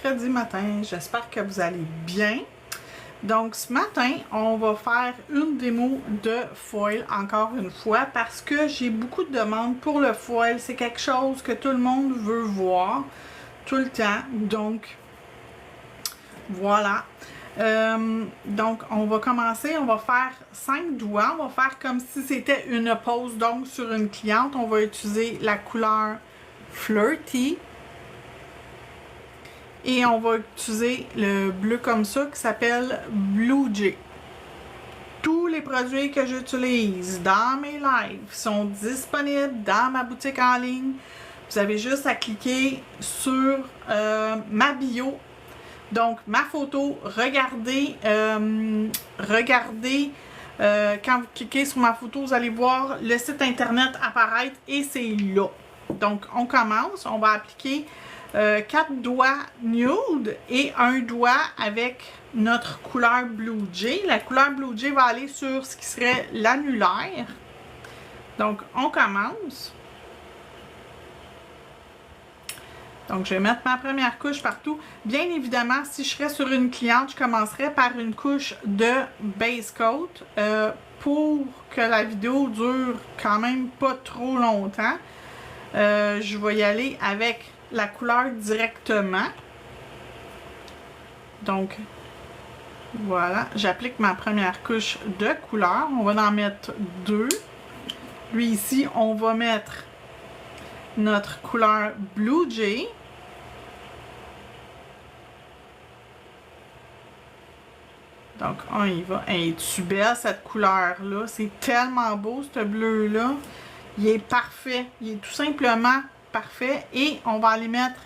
mercredi matin. J'espère que vous allez bien. Donc ce matin, on va faire une démo de foil encore une fois parce que j'ai beaucoup de demandes pour le foil. C'est quelque chose que tout le monde veut voir tout le temps. Donc voilà. Donc on va commencer, on va faire 5 doigts. On va faire comme si c'était une pose donc sur une cliente. On va utiliser la couleur Flirty. Et on va utiliser le bleu comme ça qui s'appelle Blue Jay. Tous les produits que j'utilise dans mes lives sont disponibles dans ma boutique en ligne. Vous avez juste à cliquer sur ma bio. Donc, ma photo, regardez, quand vous cliquez sur ma photo, vous allez voir le site internet apparaître et c'est là. Donc, on commence, on va appliquer 4 doigts nude et un doigt avec notre couleur Blue Jay. La couleur Blue Jay va aller sur ce qui serait l'annulaire. Donc, on commence. Donc, je vais mettre ma première couche partout. Bien évidemment, si je serais sur une cliente, je commencerais par une couche de base coat pour que la vidéo dure quand même pas trop longtemps. Je vais y aller avec la couleur directement. Donc, voilà. J'applique ma première couche de couleur. On va en mettre 2. Lui ici, on va mettre notre couleur Blue Jay. Donc, on y va. Elle est belle, cette couleur-là. C'est tellement beau, ce bleu-là. Il est parfait. Il est tout simplement parfait. Et on va aller mettre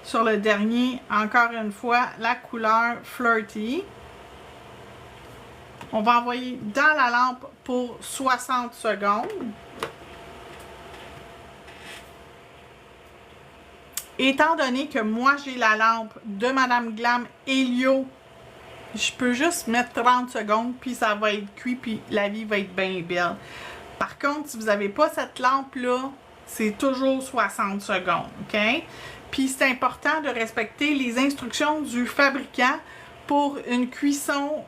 sur le dernier, encore une fois, la couleur Flirty. On va envoyer dans la lampe pour 60 secondes. Étant donné que moi, j'ai la lampe de Madame Glam Helio, je peux juste mettre 30 secondes, puis ça va être cuit, puis la vie va être bien belle. Par contre, si vous n'avez pas cette lampe-là, c'est toujours 60 secondes, OK? Puis c'est important de respecter les instructions du fabricant pour une cuisson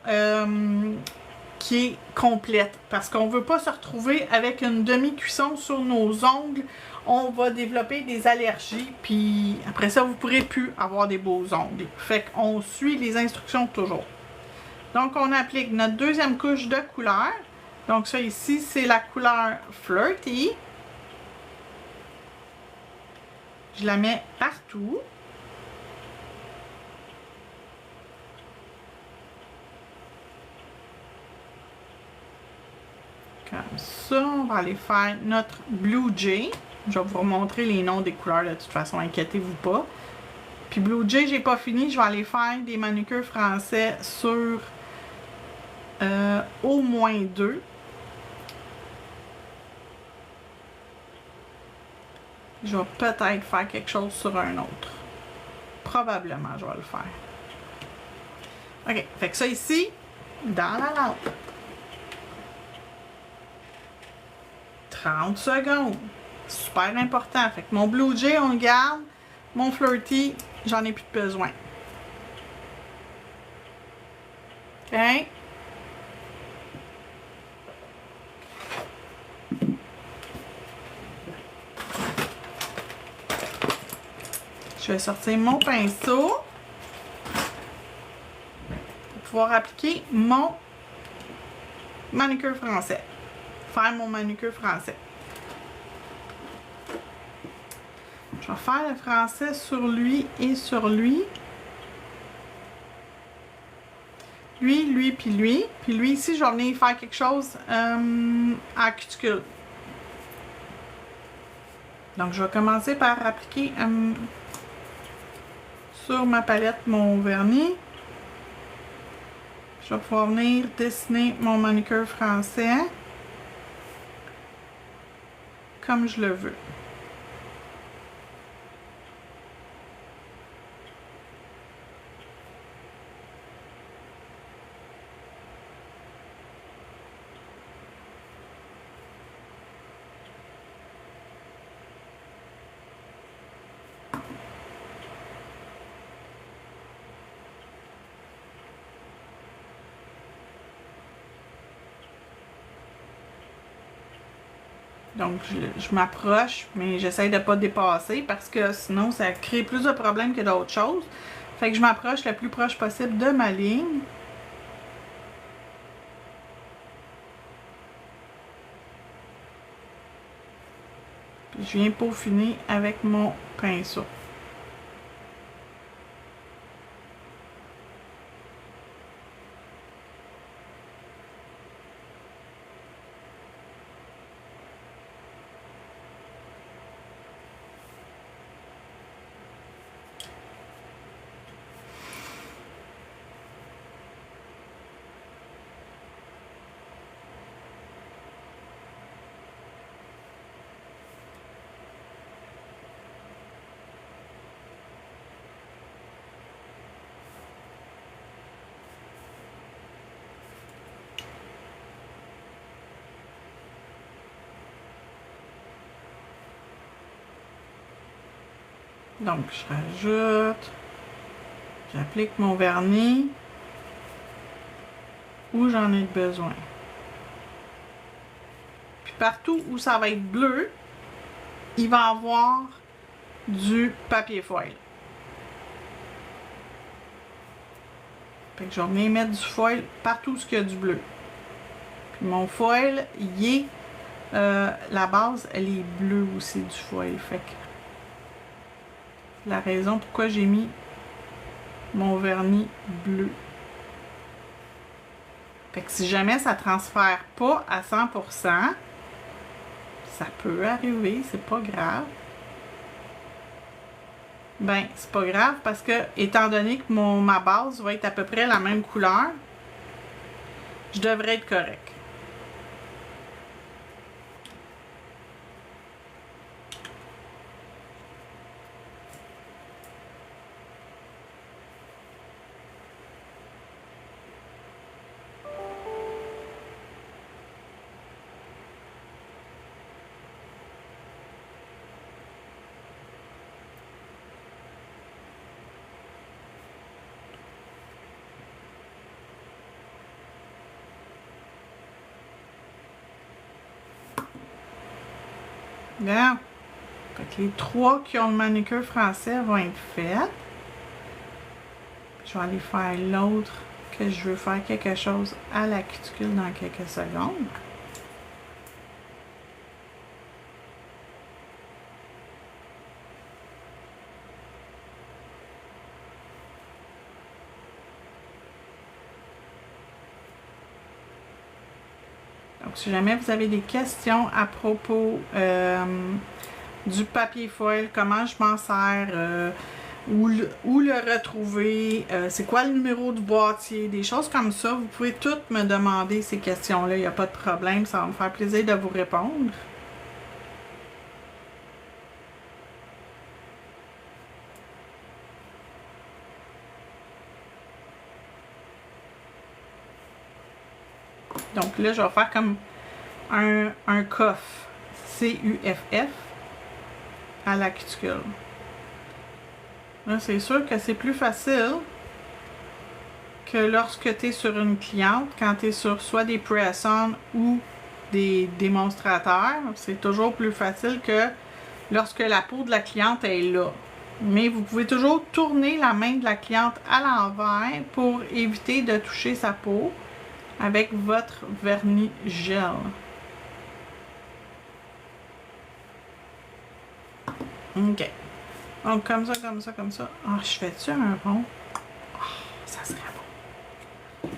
qui est complète. Parce qu'on ne veut pas se retrouver avec une demi-cuisson sur nos ongles. On va développer des allergies, puis après ça, vous ne pourrez plus avoir des beaux ongles. Fait qu'on suit les instructions toujours. Donc, on applique notre deuxième couche de couleur. Donc, ça ici, c'est la couleur Flirty. Je la mets partout. Comme ça, on va aller faire notre Blue Jay. Je vais vous remontrer les noms des couleurs de toute façon, inquiétez-vous pas. Puis Blue Jay, j'ai pas fini, je vais aller faire des manucures français sur au moins 2. Je vais peut-être faire quelque chose sur un autre. Probablement, je vais le faire. OK, fait que ça ici, dans la lampe. 30 secondes. Super important. Fait que mon Blue Jay, on le garde. Mon Flirty, j'en ai plus de besoin. OK? Je vais sortir mon pinceau pour pouvoir appliquer mon manucure français. Faire mon manucure français. Je vais faire le français sur lui et sur lui. Lui, puis lui. Puis lui ici, je vais venir faire quelque chose à cuticule. Donc, je vais commencer par appliquer sur ma palette mon vernis. Je vais pouvoir venir dessiner mon manucure français comme je le veux. Donc, je m'approche, mais j'essaie de ne pas dépasser parce que sinon, ça crée plus de problèmes que d'autres choses. Fait que je m'approche le plus proche possible de ma ligne. Puis je viens peaufiner avec mon pinceau. Donc, je rajoute, j'applique mon vernis où j'en ai besoin. Puis partout où ça va être bleu, il va y avoir du papier foil. Fait que je vais venir mettre du foil partout où il y a du bleu. Puis mon foil, il est, la base, elle est bleue aussi du foil. Fait que la raison pourquoi j'ai mis mon vernis bleu. Fait que si jamais ça transfère pas à 100%, ça peut arriver, c'est pas grave. Ben, c'est pas grave parce que, étant donné que ma base va être à peu près la même couleur, je devrais être correct. Regarde. Fait que les 3 qui ont le manucure français vont être faits. Je vais aller faire l'autre que je veux faire quelque chose à la cuticule dans quelques secondes. Donc, si jamais vous avez des questions à propos du papier foil, comment je m'en sers, où le retrouver, c'est quoi le numéro du boîtier, des choses comme ça, vous pouvez toutes me demander ces questions-là, il n'y a pas de problème, ça va me faire plaisir de vous répondre. Donc là, je vais faire comme un coff, C-U-F-F, à la cuticule. Là, c'est sûr que c'est plus facile que lorsque tu es sur une cliente, quand tu es sur soit des press-on ou des démonstrateurs. C'est toujours plus facile que lorsque la peau de la cliente est là. Mais vous pouvez toujours tourner la main de la cliente à l'envers pour éviter de toucher sa peau avec votre vernis gel. OK. Donc, comme ça, comme ça, comme ça. Ah, je fais-tu un rond? Oh, ça serait bon.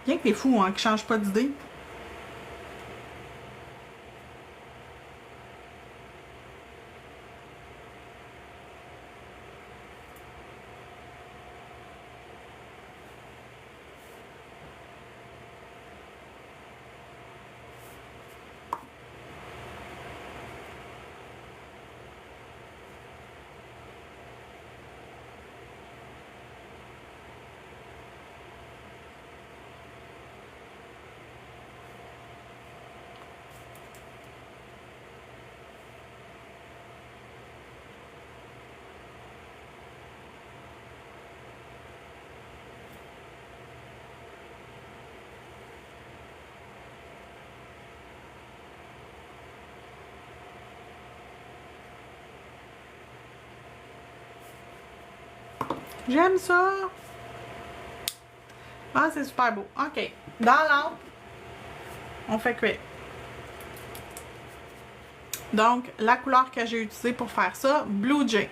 Bien que t'es fou, hein, qui change pas d'idée. J'aime ça. Ah, c'est super beau. OK. Dans l'ample, on fait cuire. Donc, la couleur que j'ai utilisée pour faire ça, Blue Jay.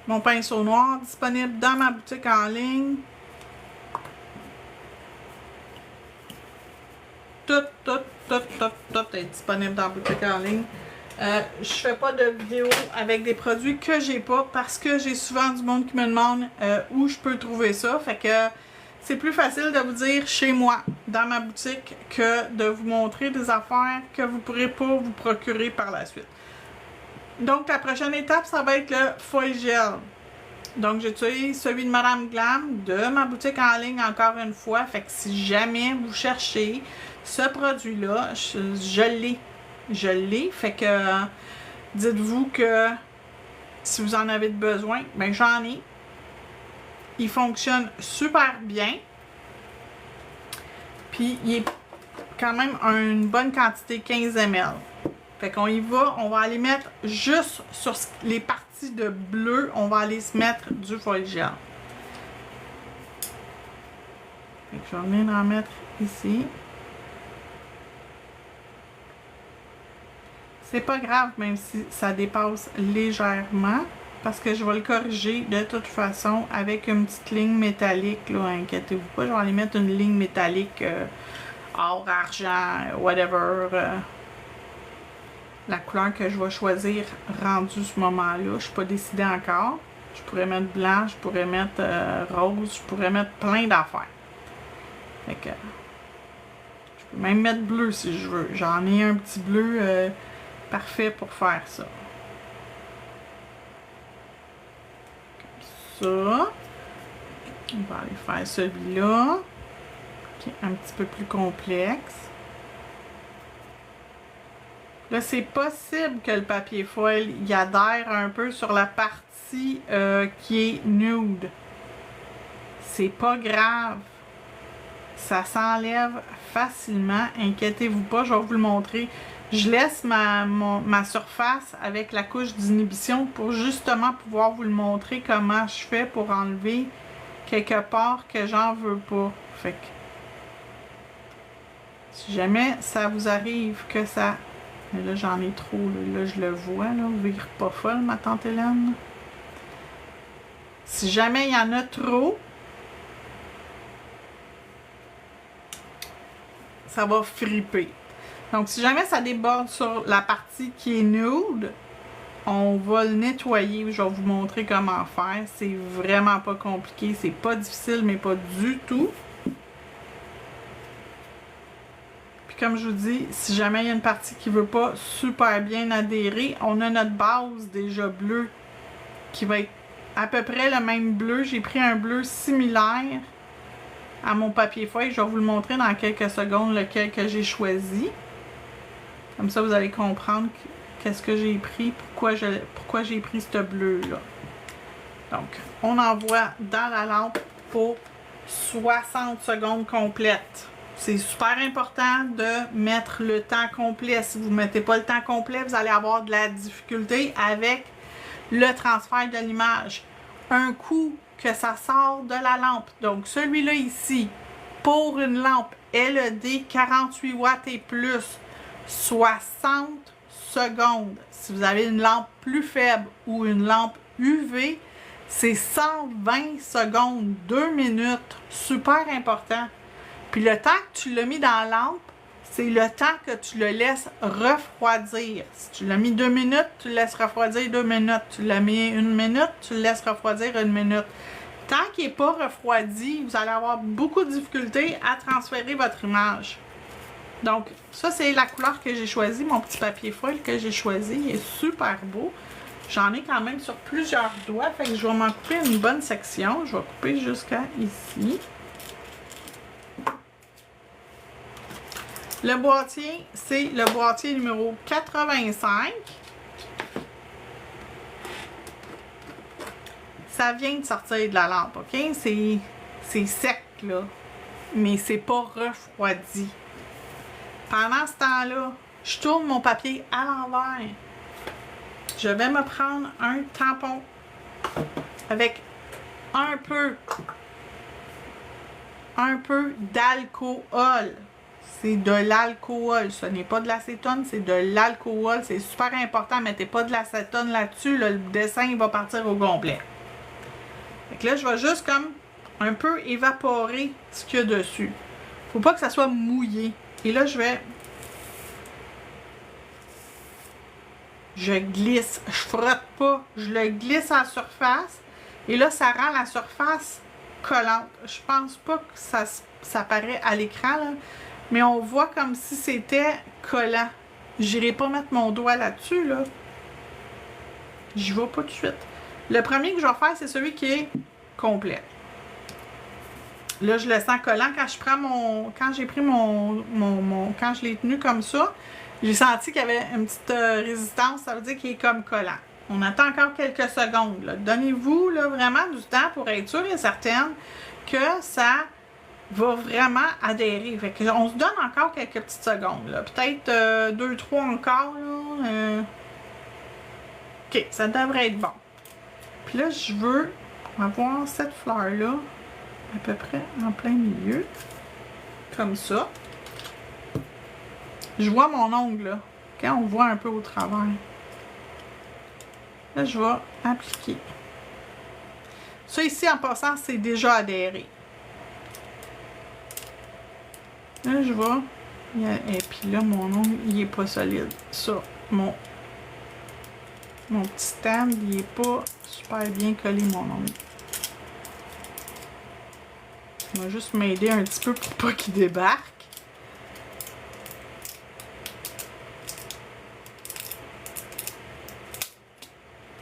Mon pinceau noir disponible dans ma boutique en ligne. Tout est disponible dans la boutique en ligne. Je fais pas de vidéo avec des produits que j'ai pas parce que j'ai souvent du monde qui me demande où je peux trouver ça. Fait que c'est plus facile de vous dire chez moi, dans ma boutique, que de vous montrer des affaires que vous pourrez pas vous procurer par la suite. Donc la prochaine étape, ça va être le foil gel. Donc j'utilise celui de Madame Glam de ma boutique en ligne encore une fois. Fait que si jamais vous cherchez ce produit-là, je l'ai. Je l'ai. Fait que dites-vous que si vous en avez besoin, ben j'en ai. Il fonctionne super bien. Puis il est quand même une bonne quantité, 15 ml. Fait qu'on y va, on va aller mettre juste sur les parties de bleu, on va aller se mettre du foil gel. Fait que je vais venir en mettre ici. C'est pas grave, même si ça dépasse légèrement, parce que je vais le corriger de toute façon avec une petite ligne métallique, là, inquiétez-vous pas, je vais aller mettre une ligne métallique or, argent, whatever, la couleur que je vais choisir rendue ce moment-là, je suis pas décidée encore. Je pourrais mettre blanc, je pourrais mettre rose, je pourrais mettre plein d'affaires. Fait que je peux même mettre bleu si je veux. J'en ai un petit bleu parfait pour faire ça. Comme ça. On va aller faire celui-là, qui est un petit peu plus complexe. Là, c'est possible que le papier foil y adhère un peu sur la partie qui est nude. C'est pas grave. Ça s'enlève facilement. Inquiétez-vous pas, je vais vous le montrer. Je laisse ma surface avec la couche d'inhibition pour justement pouvoir vous le montrer comment je fais pour enlever quelque part que j'en veux pas. Fait que si jamais ça vous arrive que ça... Mais là, j'en ai trop. Là, je le vois. Là, vire pas folle, ma tante Hélène. Si jamais il y en a trop, ça va friper. Donc, si jamais ça déborde sur la partie qui est nude, on va le nettoyer. Je vais vous montrer comment faire. C'est vraiment pas compliqué. C'est pas difficile, mais pas du tout. Comme je vous dis, si jamais il y a une partie qui ne veut pas super bien adhérer, on a notre base déjà bleue qui va être à peu près le même bleu. J'ai pris un bleu similaire à mon papier feuille. Je vais vous le montrer dans quelques secondes lequel que j'ai choisi. Comme ça, vous allez comprendre qu'est-ce que j'ai pris, pourquoi j'ai pris ce bleu-là. Donc, on envoie dans la lampe pour 60 secondes complètes. C'est super important de mettre le temps complet. Si vous ne mettez pas le temps complet, vous allez avoir de la difficulté avec le transfert de l'image. Un coup que ça sort de la lampe, donc celui-là ici, pour une lampe LED 48 watts et plus, 60 secondes. Si vous avez une lampe plus faible ou une lampe UV, c'est 120 secondes, 2 minutes. Super important. Puis le temps que tu l'as mis dans la lampe, c'est le temps que tu le laisses refroidir. Si tu l'as mis 2 minutes, tu le laisses refroidir 2 minutes. Tu l'as mis 1 minute, tu le laisses refroidir 1 minute. Tant qu'il n'est pas refroidi, vous allez avoir beaucoup de difficultés à transférer votre image. Donc, ça, c'est la couleur que j'ai choisie. Mon petit papier foil que j'ai choisi. Il est super beau. J'en ai quand même sur plusieurs doigts. Fait que je vais m'en couper une bonne section. Je vais couper jusqu'à ici. Le boîtier, c'est le boîtier numéro 85. Ça vient de sortir de la lampe, OK? C'est sec, là. Mais c'est pas refroidi. Pendant ce temps-là, je tourne mon papier à l'envers. je vais me prendre un tampon avec un peu d'alcool. C'est de l'alcool, ce n'est pas de l'acétone, c'est de l'alcool. C'est super important, mettez pas de l'acétone là-dessus, là, le dessin il va partir au complet. Fait que là, je vais juste comme un peu évaporer ce qu'il y a dessus. Faut pas que ça soit mouillé. Et là, je glisse, je frotte pas, je le glisse à la surface. Et là, ça rend la surface collante. Je pense pas que ça paraît à l'écran, là. Mais on voit comme si c'était collant. J'irai pas mettre mon doigt là-dessus, là. J'y vais pas tout de suite. Le premier que je vais faire, c'est celui qui est complet. Là, je le sens collant. Quand je prends quand j'ai pris quand je l'ai tenu comme ça, j'ai senti qu'il y avait une petite résistance. Ça veut dire qu'il est comme collant. On attend encore quelques secondes. Donnez-vous là, vraiment du temps pour être sûr et certaine que ça va vraiment adhérer. Fait que on se donne encore quelques petites secondes. Peut-être 2-3 encore. Là, OK, ça devrait être bon. Puis là, je veux avoir cette fleur-là à peu près en plein milieu. Comme ça. Je vois mon ongle, là. Quand on voit un peu au travers. Là, je vais appliquer. Ça ici, en passant, c'est déjà adhéré. Là, je vais... Et puis là, mon ongle, il est pas solide. Ça, mon petit stand, il est pas super bien collé, mon ongle. Ça va juste m'aider un petit peu pour pas qu'il débarque.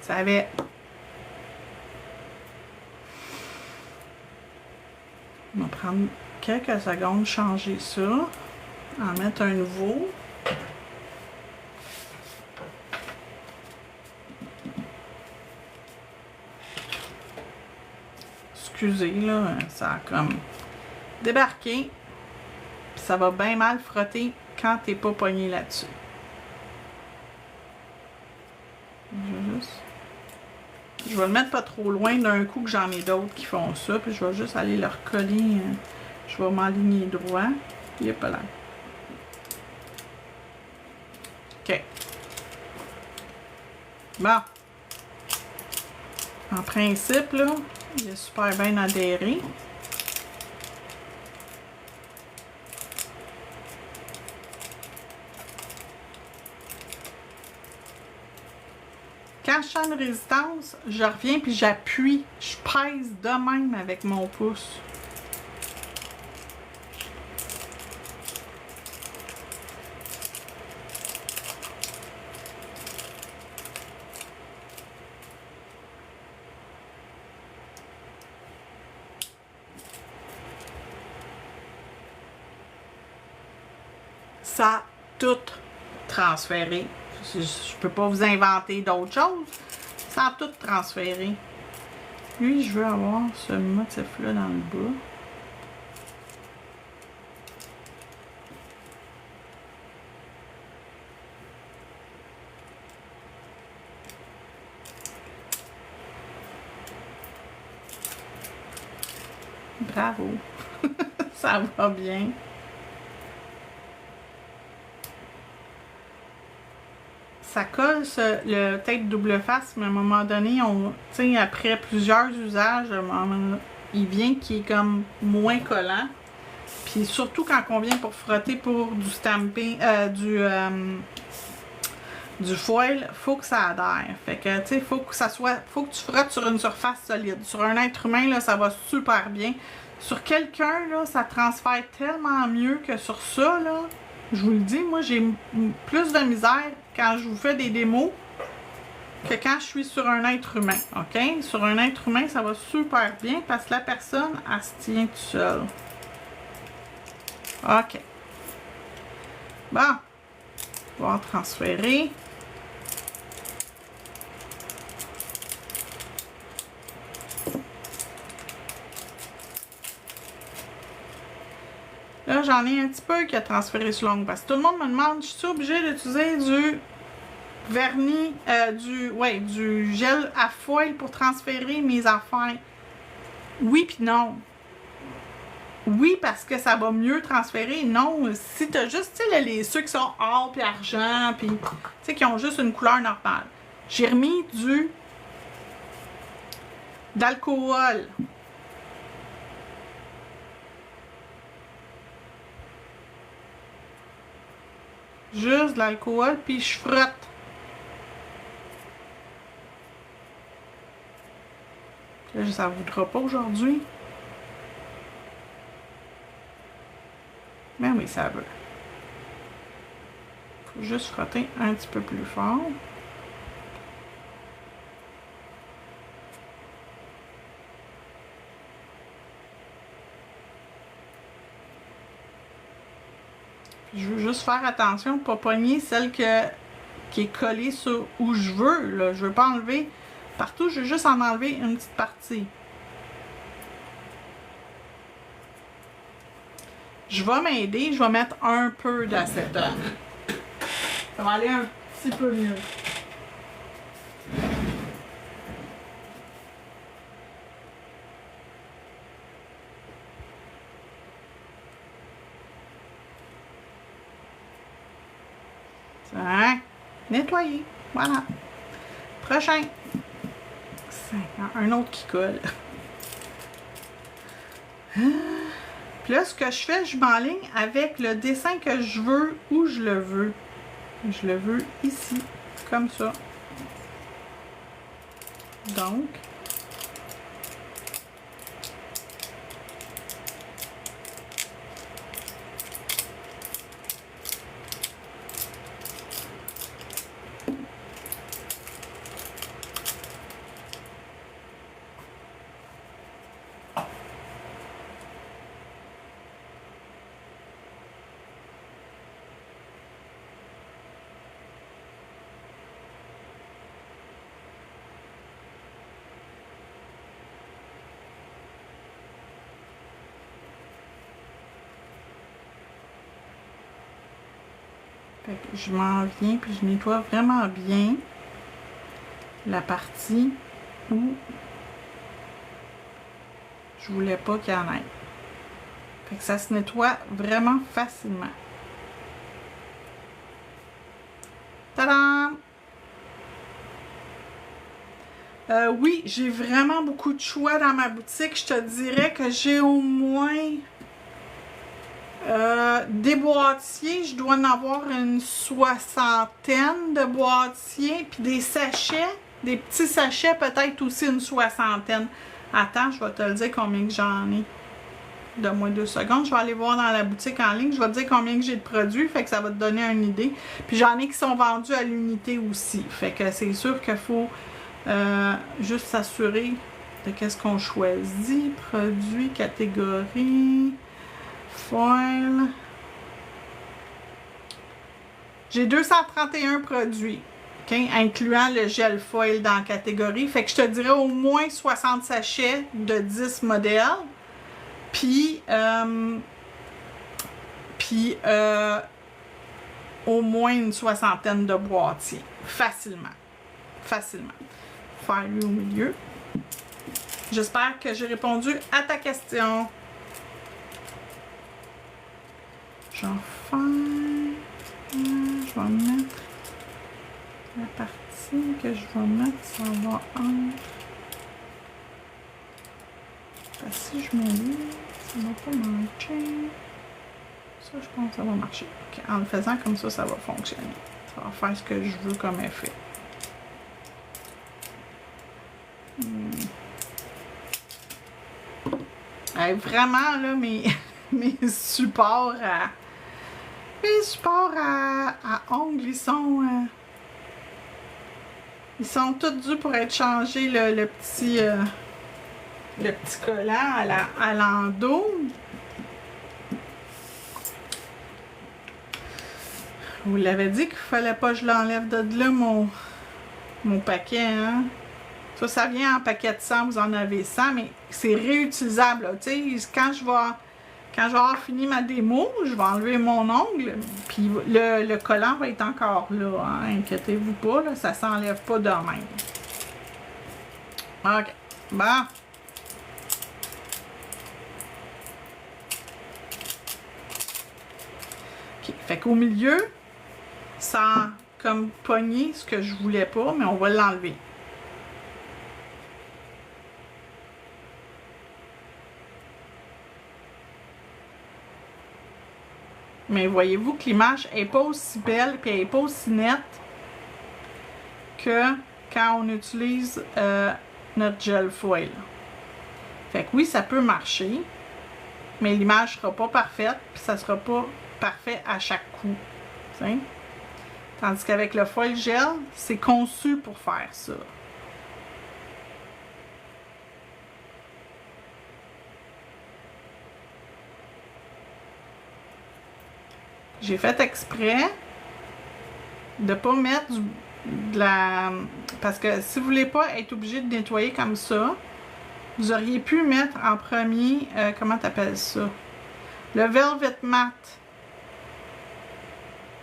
Ça avait... On va prendre quelques secondes, changer ça, en mettre un nouveau. Excusez, là, ça a comme débarqué. Puis ça va bien mal frotter quand t'es pas pogné là-dessus. Je vais le mettre pas trop loin d'un coup que j'en ai d'autres qui font ça. Puis je vais juste aller leur coller. Je vais m'aligner droit. Il est pas là. OK. Bon. En principe, là, il est super bien adhéré. Quand je sens une résistance, je reviens puis j'appuie. Je pèse de même avec mon pouce. Ça a tout transféré. Je peux pas vous inventer d'autres choses. Ça a tout transféré. Lui, je veux avoir ce motif-là dans le bas. Bravo! Ça va bien. Ça colle le tape double face, mais à un moment donné, après plusieurs usages, il vient qui est comme moins collant. Puis surtout quand on vient pour frotter pour du stamping, du foil, faut que ça adhère. Fait que, tu sais, faut que tu frottes sur une surface solide. Sur un être humain, là, ça va super bien. Sur quelqu'un, là, ça transfère tellement mieux que sur ça, là. Je vous le dis, moi, j'ai plus de misère quand je vous fais des démos que quand je suis sur un être humain, OK? Sur un être humain, ça va super bien parce que la personne, elle se tient toute seule. OK. Bon. On va transférer. Là, j'en ai un petit peu qui a transféré sur l'ongle parce que tout le monde me demande, je suis obligée d'utiliser du vernis, du gel à foil pour transférer mes affaires. Oui puis non. Oui, parce que ça va mieux transférer. Non, si t'as juste, tu sais, ceux qui sont or puis argent, puis, tu sais, qui ont juste une couleur normale. J'ai remis d'alcool. Juste de l'alcool, puis je frotte. Là, ça ne voudra pas aujourd'hui. Mais oui, ça veut. Faut juste frotter un petit peu plus fort. Je veux juste faire attention de ne pas pogner celle qui est collée sur où je veux. Là. Je ne veux pas enlever partout, je veux juste en enlever une petite partie. Je vais m'aider, je vais mettre un peu d'acétone. Ça va aller un petit peu mieux. Hein? Nettoyer. Voilà. Prochain. Un autre qui colle. Puis là, ce que je fais, je m'enligne avec le dessin que je veux, où je le veux. Je le veux ici, comme ça. Donc, fait que je m'en viens puis je nettoie vraiment bien la partie où je voulais pas qu'il y en ait. Fait que ça se nettoie vraiment facilement. Tadam! Oui, j'ai vraiment beaucoup de choix dans ma boutique. Je te dirais que j'ai au moins des boîtiers. Je dois en avoir une 60aine de boîtiers. Puis des sachets, des petits sachets, peut-être aussi une 60aine. Attends, je vais te le dire combien que j'en ai. Donne-moi 2 secondes. Je vais aller voir dans la boutique en ligne. Je vais te dire combien que j'ai de produits. Fait que ça va te donner une idée. Puis j'en ai qui sont vendus à l'unité aussi. Fait que c'est sûr qu'il faut juste s'assurer de qu'est-ce qu'on choisit. Produits, catégorie, foil. J'ai 231 produits, okay, incluant le gel foil dans la catégorie. Fait que je te dirais au moins 60 sachets de 10 modèles. Puis au moins une 60aine de boîtiers. Facilement. Facilement. Faire lui au milieu. J'espère que j'ai répondu à ta question. J'en fais. Je vais mettre la partie que je vais mettre, ça va entre. Parce que si je mets lui, ça va pas marcher. Ça, je pense que ça va marcher. Okay. En le faisant comme ça va fonctionner. Ça va faire ce que je veux comme effet. Vraiment, là, mes supports à ongles, ils sont tous dus pour être changés, le petit collant à l'endos. Vous l'avez dit qu'il fallait pas que je l'enlève de là, mon paquet, hein? Ça vient en paquet de 100, vous en avez 100, mais c'est réutilisable, tu sais, quand Quand je vais avoir fini ma démo, je vais enlever mon ongle, puis le collant va être encore là, hein, inquiétez-vous pas, là, ça s'enlève pas de même. OK, bon. OK, fait qu'au milieu, sans comme pogner ce que je voulais pas, mais on va l'enlever. Mais voyez-vous que l'image n'est pas aussi belle et elle n'est pas aussi nette que quand on utilise notre gel foil. Fait que oui, ça peut marcher, mais l'image ne sera pas parfaite puis ça ne sera pas parfait à chaque coup. T'sais? Tandis qu'avec le foil gel, c'est conçu pour faire ça. J'ai fait exprès de ne pas mettre de la... Parce que si vous ne voulez pas être obligé de nettoyer comme ça, vous auriez pu mettre en premier... comment tu appelles ça? Le Velvet Matte.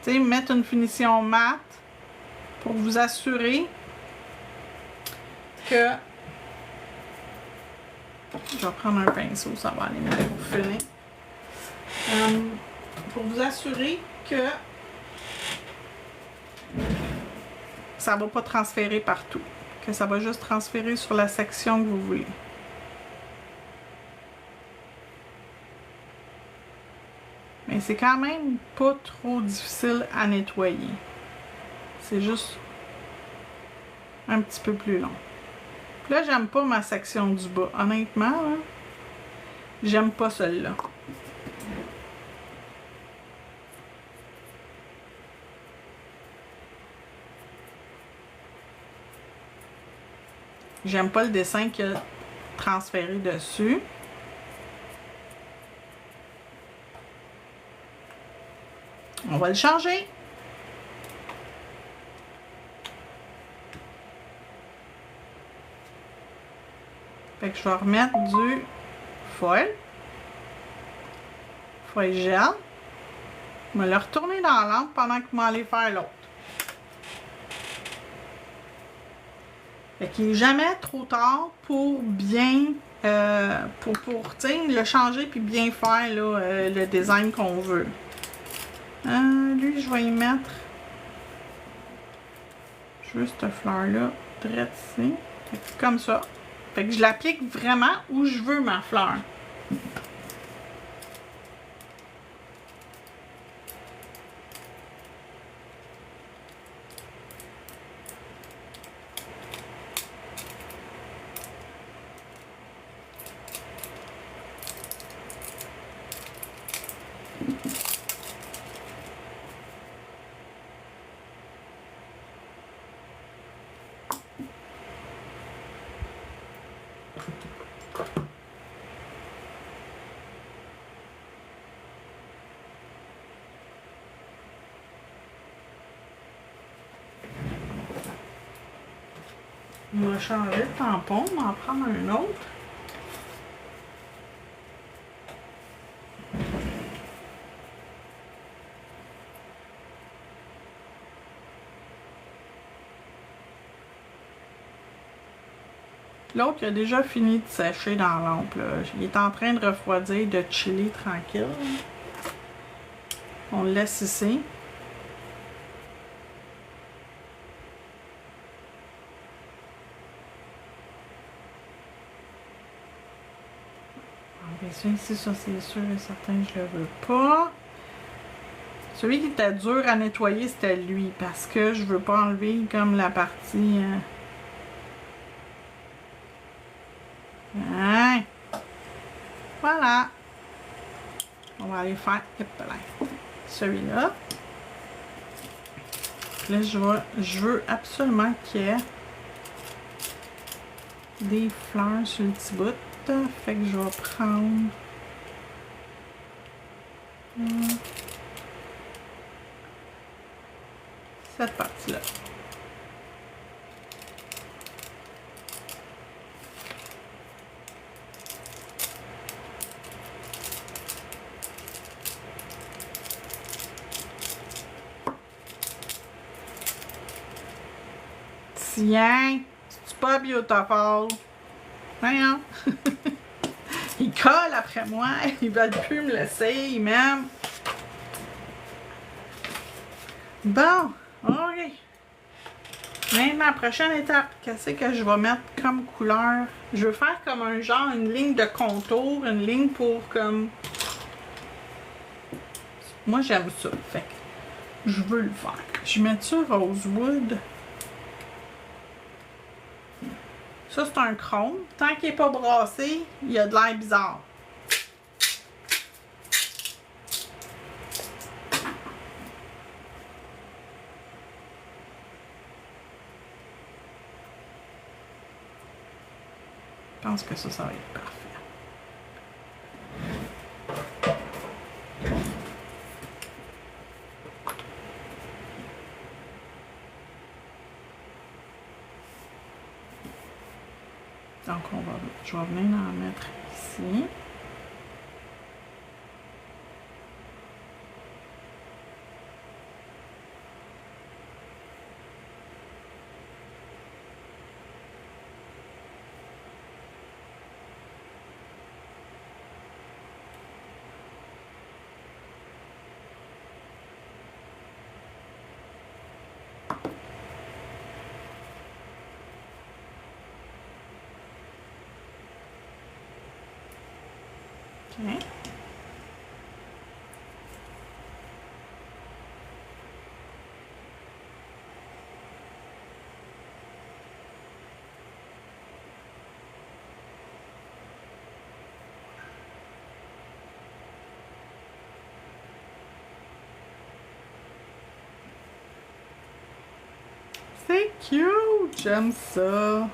Tu sais, mettre une finition matte pour vous assurer que... Je vais prendre un pinceau, ça va aller mieux pour finir. Pour vous assurer que ça ne va pas transférer partout, que ça va juste transférer sur la section que vous voulez. Mais c'est quand même pas trop difficile à nettoyer. C'est juste un petit peu plus long. Puis là, j'aime pas ma section du bas. Honnêtement, j'aime pas celle-là. J'aime pas le dessin qu'il a transféré dessus. On va le changer. Fait que je vais remettre du foil. Foil gel. Je vais le retourner dans la lampe pendant que je m'en allez faire l'autre. Fait qu'il n'est jamais trop tard pour bien, pour le changer puis bien faire là, le design qu'on veut. Lui, je vais y mettre juste cette fleur-là, direct ici. Fait que c'est comme ça. Fait que je l'applique vraiment où je veux ma fleur. On va changer de tampon, on va en prendre un autre. L'autre, il a déjà fini de sécher dans la lampe. Là. Il est en train de refroidir, de chiller tranquille. On le laisse ici. Ici, ça c'est sûr et certain que je le veux pas. Celui qui était dur à nettoyer, c'était lui. Parce que je veux pas enlever comme la partie... Hein? Voilà. On va aller faire celui-là. Là, je veux absolument qu'il y ait des fleurs sur le petit bout. Fait que je vais prendre cette partie-là. Viens, c'est pas beautiful. Voyons. Ils collent après moi, ils veulent plus me laisser, ils m'aiment. Bon, ok. Maintenant, la prochaine étape, qu'est-ce que je vais mettre comme couleur? Je veux faire comme un genre, une ligne de contour, une ligne pour comme... Moi, j'aime ça, fait que je veux le faire. Je mets ça Rosewood. Ça, c'est un chrome. Tant qu'il n'est pas brassé, il y a de l'air bizarre. Je pense que ça va être parfait. Donc, je vais venir en mettre ici. Okay. C'est cute! J'aime ça!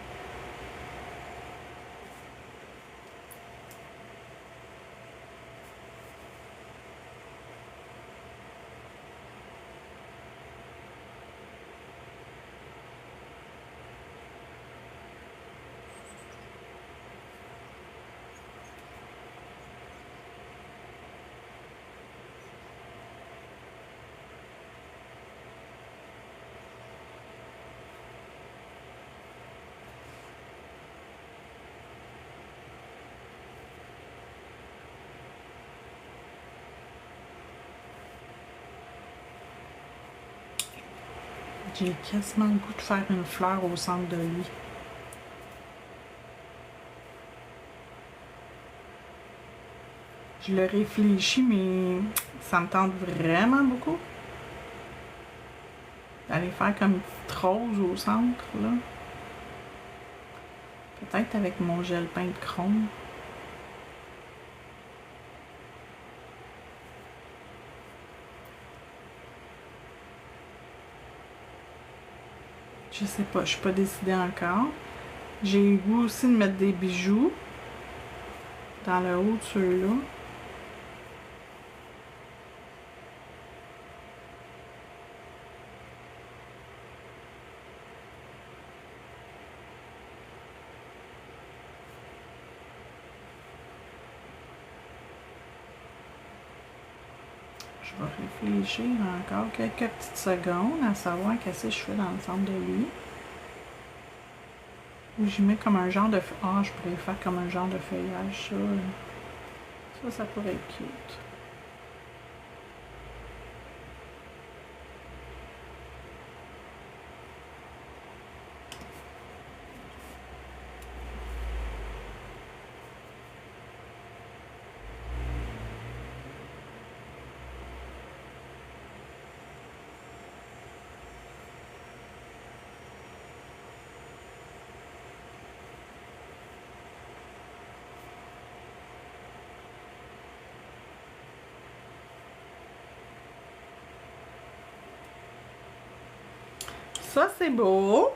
J'ai quasiment le goût de faire une fleur au centre de lui. Je le réfléchis, mais ça me tente vraiment beaucoup. D'aller faire comme une petite rose au centre, là. Peut-être avec mon gel peint de chrome. Je sais pas, je suis pas décidée encore. J'ai le goût aussi de mettre des bijoux dans le haut de ceux-là. Je vais réfléchir encore quelques petites secondes à savoir qu'est-ce que je fais dans le centre de lui. Ou j'y mets comme un genre de... Ah, je pourrais faire comme un genre de feuillage, ça. Ça pourrait être cute. Ça, c'est beau.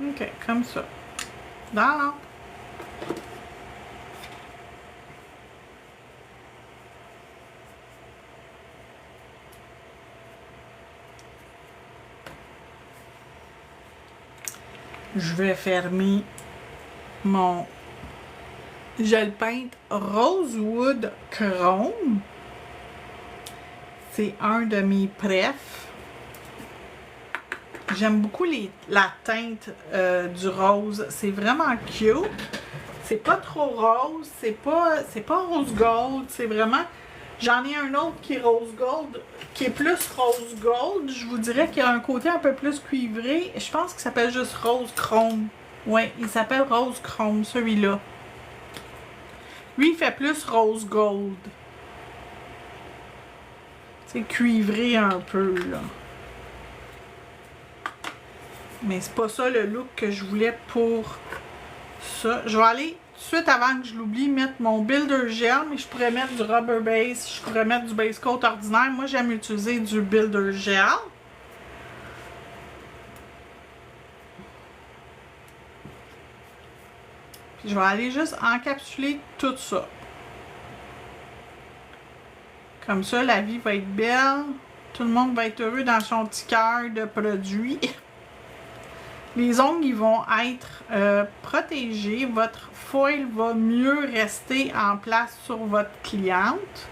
OK, comme ça. Dans la lampe. Je vais fermer mon gel peinte Rosewood Chrome. C'est un de mes préfs. J'aime beaucoup la teinte du rose. C'est vraiment cute. C'est pas trop rose. C'est pas rose gold. C'est vraiment... J'en ai un autre qui est rose gold, qui est plus rose gold. Je vous dirais qu'il y a un côté un peu plus cuivré. Je pense qu'il s'appelle juste rose chrome. Ouais, il s'appelle rose chrome, celui-là. Lui, il fait plus rose gold. C'est cuivré un peu, là. Mais c'est pas ça le look que je voulais pour ça. Je vais aller tout de suite, avant que je l'oublie, mettre mon Builder Gel, mais je pourrais mettre du Rubber Base, je pourrais mettre du Base Coat ordinaire. Moi, j'aime utiliser du Builder Gel. Puis je vais aller juste encapsuler tout ça. Comme ça, la vie va être belle. Tout le monde va être heureux dans son petit cœur de produit. Les ongles, ils vont être protégés. Votre foil va mieux rester en place sur votre cliente.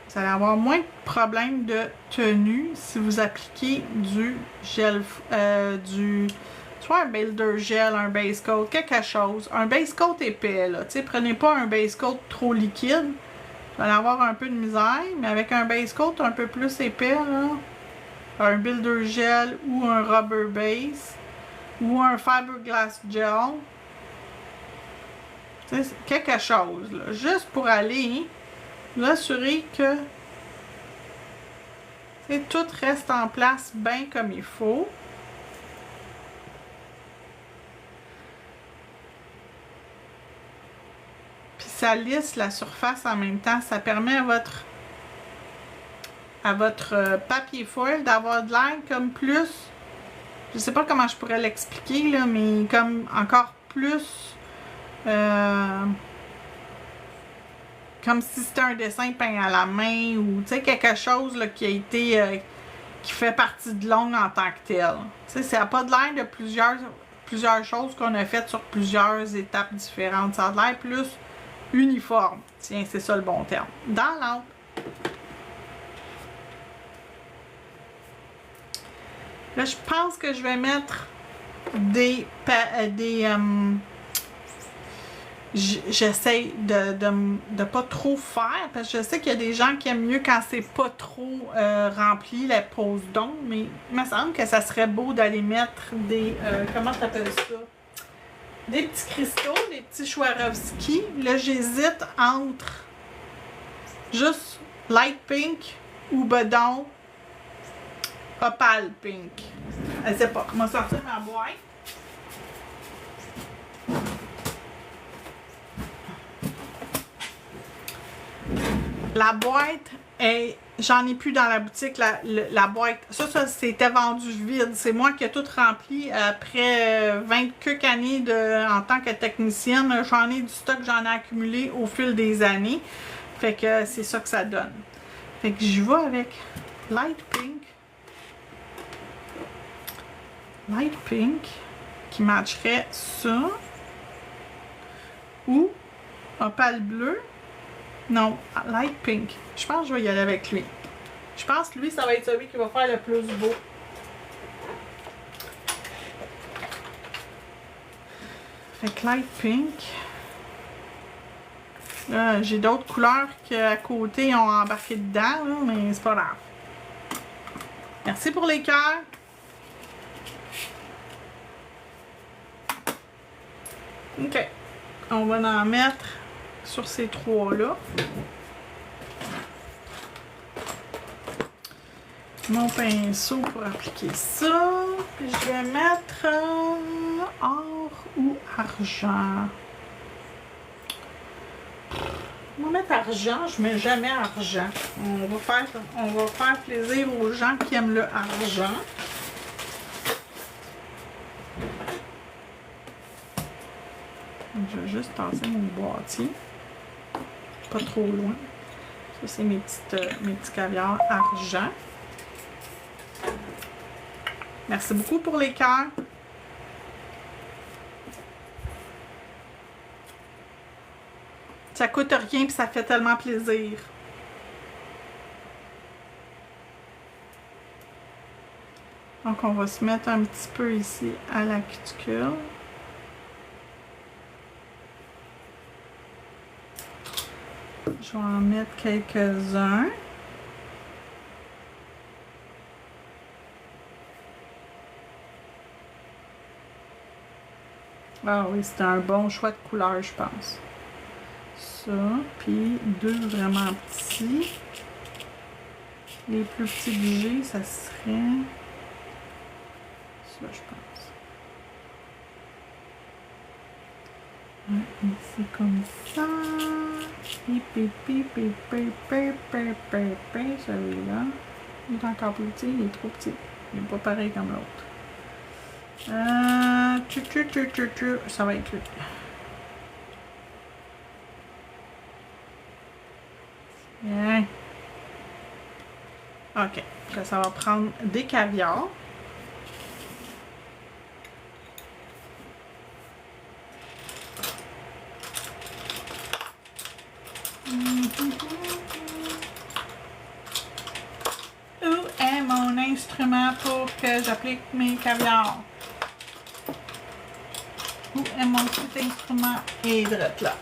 Vous allez avoir moins de problèmes de tenue si vous appliquez du gel, soit un builder gel, un base coat, quelque chose. Un base coat épais, là. T'sais, prenez pas un base coat trop liquide. Vous allez avoir un peu de misère, mais avec un base coat un peu plus épais, là, un builder gel ou un rubber base ou un fiberglass gel, c'est quelque chose là, juste pour aller vous assurer que tout reste en place bien comme il faut. Puis ça lisse la surface en même temps, ça permet à votre papier foil d'avoir de l'air comme plus, je sais pas comment je pourrais l'expliquer là, mais comme encore plus comme si c'était un dessin peint à la main ou tu sais quelque chose là, qui a été qui fait partie de l'ongle en tant que tel. Tu sais, ça n'a pas de l'air de plusieurs choses qu'on a faites sur plusieurs étapes différentes. Ça a de l'air plus uniforme. Tiens, c'est ça le bon terme. Dans l'encre. Là, je pense que je vais mettre j'essaie de pas trop faire, parce que je sais qu'il y a des gens qui aiment mieux quand c'est pas trop rempli, la pose d'ongles, mais il me semble que ça serait beau d'aller mettre des, comment t'appelles ça? Des petits cristaux, des petits Swarovski. Là, j'hésite entre juste light pink ou bedon opale pink. Je sais pas. Je vais sortir ma boîte. La boîte est... J'en ai plus dans la boutique, la boîte. Ça c'était vendu vide. C'est moi qui ai tout rempli après 20 quelques années en tant que technicienne. J'en ai du stock, j'en ai accumulé au fil des années. Fait que c'est ça que ça donne. Fait que j'y vais avec light pink. Light pink qui matcherait ça. Ou opale bleu. Non, light pink. Je pense que je vais y aller avec lui. Je pense que lui, ça va être celui qui va faire le plus beau. Fait que light pink. Là, j'ai d'autres couleurs qu'à côté ont embarqué dedans, là, mais c'est pas grave. Merci pour les cœurs. Ok. On va en mettre sur ces trois-là. Mon pinceau pour appliquer ça. Puis je vais mettre or ou argent. On va mettre argent, je mets jamais argent. On va faire plaisir aux gens qui aiment le argent. Donc, je vais juste tasser mon boîtier. Pas trop loin. Ça, c'est mes petits caviars argent. Merci beaucoup pour les cœurs. Ça coûte rien et ça fait tellement plaisir. Donc, on va se mettre un petit peu ici à la cuticule. Je vais en mettre quelques-uns. Ah oui, c'était un bon choix de couleur, je pense. Ça, puis deux vraiment petits. Les plus petits que j'ai, ça serait... ça, je pense. Ici, comme ça. Celui-là. Il est encore plus petit, il est trop petit. Il n'est pas pareil comme l'autre. Ça va être lui. Bien. Ok. Là, ça va prendre des caviars. Où est mon instrument pour que j'applique mes caviars? Où est mon petit instrument? Il est direct là.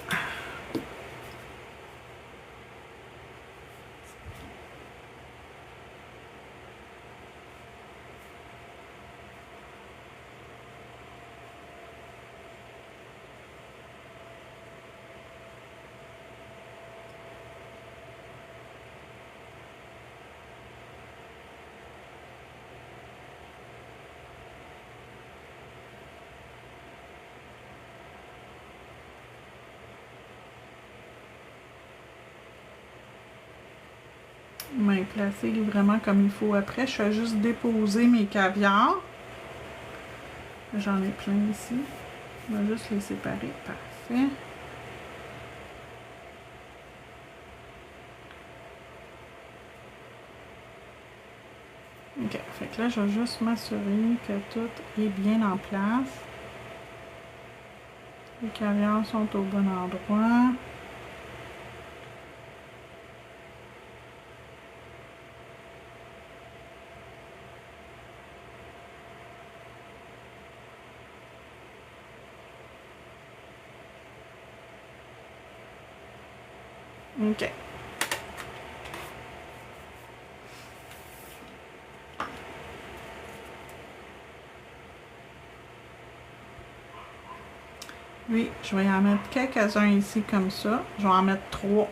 Mais placer vraiment comme il faut après. Je vais juste déposer mes caviars. J'en ai plein ici. On va juste les séparer. Parfait. Ok. Fait que là, je vais juste m'assurer que tout est bien en place. Les caviars sont au bon endroit. Ok. Oui, je vais en mettre quelques-uns ici comme ça. Je vais en mettre 3.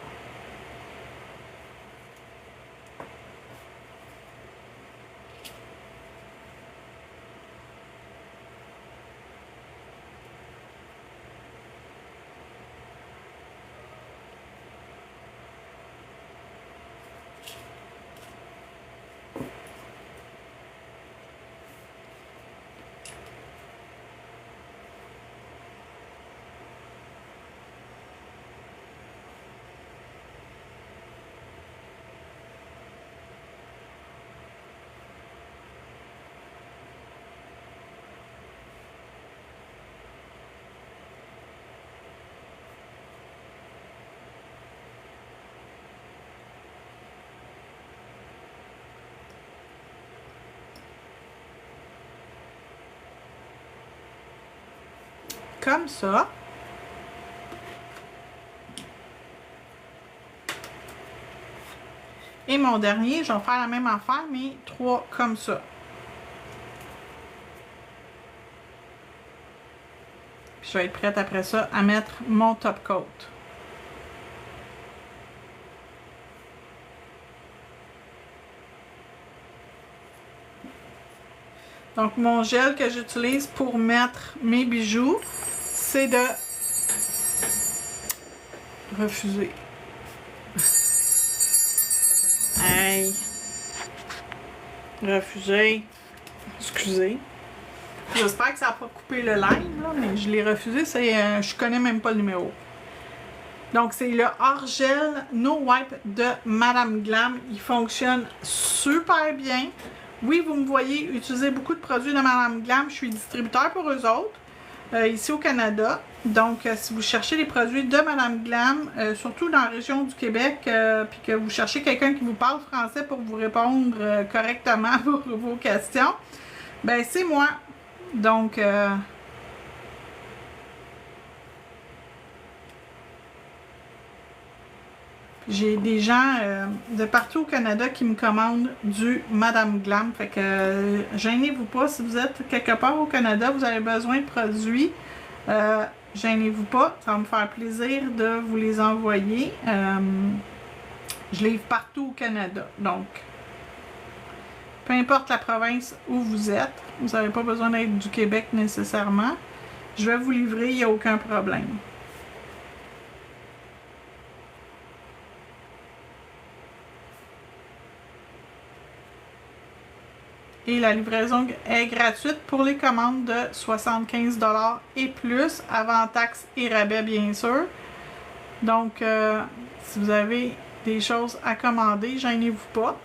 Comme ça. Et mon dernier, je vais faire la même affaire, mais 3 comme ça. Puis je vais être prête après ça à mettre mon top coat. Donc mon gel que j'utilise pour mettre mes bijoux, c'est de refuser. Hey! Refuser. Excusez. J'espère que ça n'a pas coupé le live, là, mais je l'ai refusé. Je connais même pas le numéro. Donc, c'est le hors-gel No Wipe de Madame Glam. Il fonctionne super bien. Oui, vous me voyez utiliser beaucoup de produits de Madame Glam. Je suis distributeur pour eux autres, ici au Canada. Donc, si vous cherchez les produits de Madame Glam, surtout dans la région du Québec, puis que vous cherchez quelqu'un qui vous parle français pour vous répondre correctement pour vos questions, ben c'est moi. Donc, j'ai des gens de partout au Canada qui me commandent du Madame Glam. Fait que gênez-vous pas. Si vous êtes quelque part au Canada, vous avez besoin de produits, gênez-vous pas. Ça va me faire plaisir de vous les envoyer. Je livre partout au Canada. Donc, peu importe la province où vous êtes, vous n'avez pas besoin d'être du Québec nécessairement. Je vais vous livrer, il n'y a aucun problème. Et la livraison est gratuite pour les commandes de 75 $ et plus, avant taxes et rabais bien sûr. Donc, si vous avez des choses à commander, gênez-vous pas.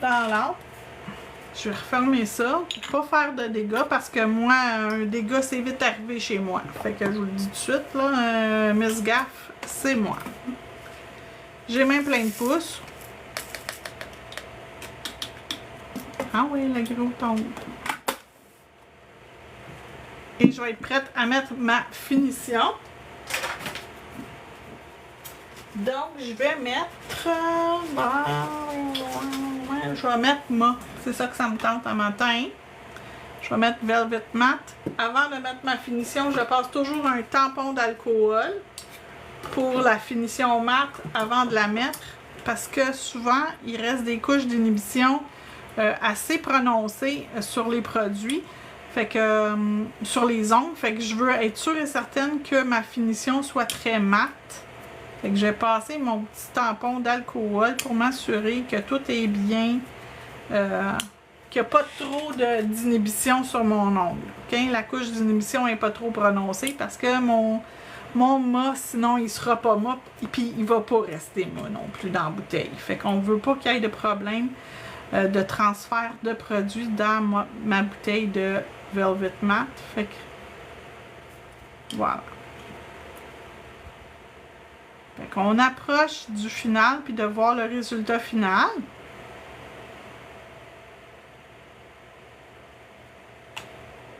Dans l'autre, je vais refermer ça pour pas faire de dégâts parce que moi, un dégât c'est vite arrivé chez moi. Fait que je vous le dis tout de suite, là, Miss Gaffe, c'est moi. J'ai même plein de pouces. Ah oui, le gros tombe. Et je vais être prête à mettre ma finition. Donc, je vais mettre... je vais mettre ma... C'est ça que ça me tente à matin. Je vais mettre Velvet Matte. Avant de mettre ma finition, je passe toujours un tampon d'alcool pour la finition mate avant de la mettre. Parce que souvent, il reste des couches d'inhibition assez prononcées sur les produits. Fait que... sur les ongles. Fait que je veux être sûre et certaine que ma finition soit très mate. Fait que je vais passer mon petit tampon d'alcool pour m'assurer que tout est bien, qu'il n'y a pas trop d'inhibition sur mon ongle. Okay? La couche d'inhibition n'est pas trop prononcée parce que mon mât, sinon il ne sera pas mât et puis il ne va pas rester mât non plus dans la bouteille. Fait qu'on ne veut pas qu'il y ait de problème de transfert de produits dans ma bouteille de Velvet Matte. Fait que voilà. Fait qu'on approche du final puis de voir le résultat final.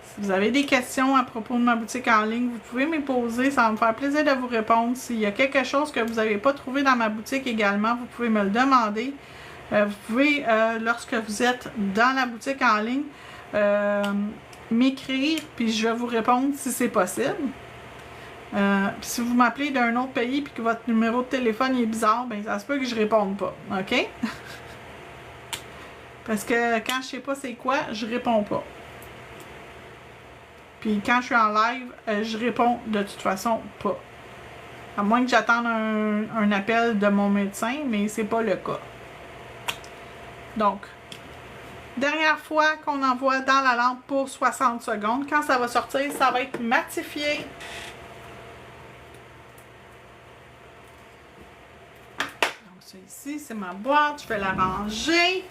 Si vous avez des questions à propos de ma boutique en ligne, vous pouvez me poser. Ça va me faire plaisir de vous répondre. S'il y a quelque chose que vous n'avez pas trouvé dans ma boutique également, vous pouvez me le demander. Vous pouvez, lorsque vous êtes dans la boutique en ligne, m'écrire puis je vais vous répondre si c'est possible. Si vous m'appelez d'un autre pays et que votre numéro de téléphone est bizarre, ben ça se peut que je réponde pas, ok? Parce que quand je sais pas c'est quoi, je réponds pas. Puis quand je suis en live, je réponds de toute façon pas. À moins que j'attende un appel de mon médecin, mais c'est pas le cas. Donc, dernière fois qu'on envoie dans la lampe pour 60 secondes. Quand ça va sortir, ça va être matifié. Ça ici, c'est ma boîte. Je vais la ranger.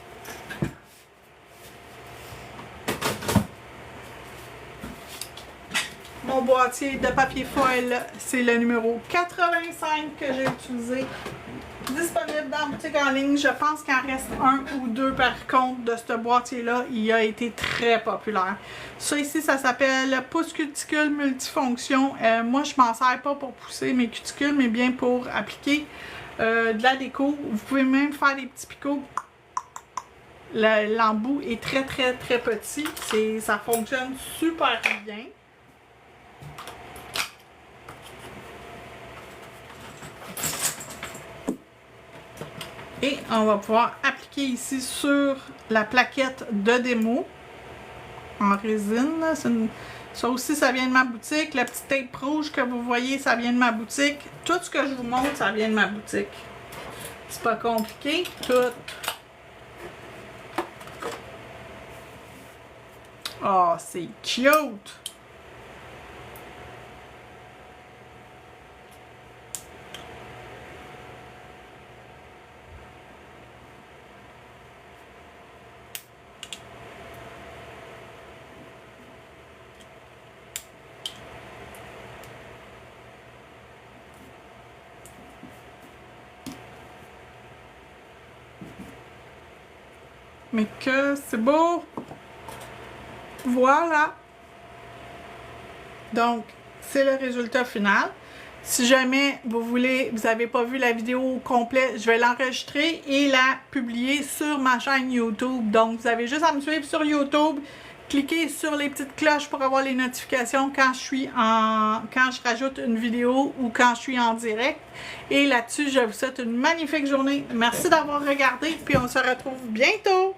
Mon boîtier de papier foil, c'est le numéro 85 que j'ai utilisé. Disponible dans la boutique en ligne. Je pense qu'il en reste un ou deux par contre de ce boîtier-là. Il a été très populaire. Ça ici, ça s'appelle pouce cuticule multifonction. Moi, je m'en sers pas pour pousser mes cuticules, mais bien pour appliquer de la déco. Vous pouvez même faire des petits picots. L'embout est très petit. Ça fonctionne super bien. Et on va pouvoir appliquer ici sur la plaquette de démo en résine. Ça aussi, ça vient de ma boutique. La petite tape rouge que vous voyez, ça vient de ma boutique. Tout ce que je vous montre, ça vient de ma boutique. C'est pas compliqué. Tout Oh, c'est cute! Mais que c'est beau! Voilà! Donc, c'est le résultat final. Si jamais vous n'avez pas vu la vidéo au complet, je vais l'enregistrer et la publier sur ma chaîne YouTube. Donc, vous avez juste à me suivre sur YouTube. Cliquez sur les petites cloches pour avoir les notifications quand je rajoute une vidéo ou quand je suis en direct. Et là-dessus, je vous souhaite une magnifique journée. Merci d'avoir regardé, puis on se retrouve bientôt!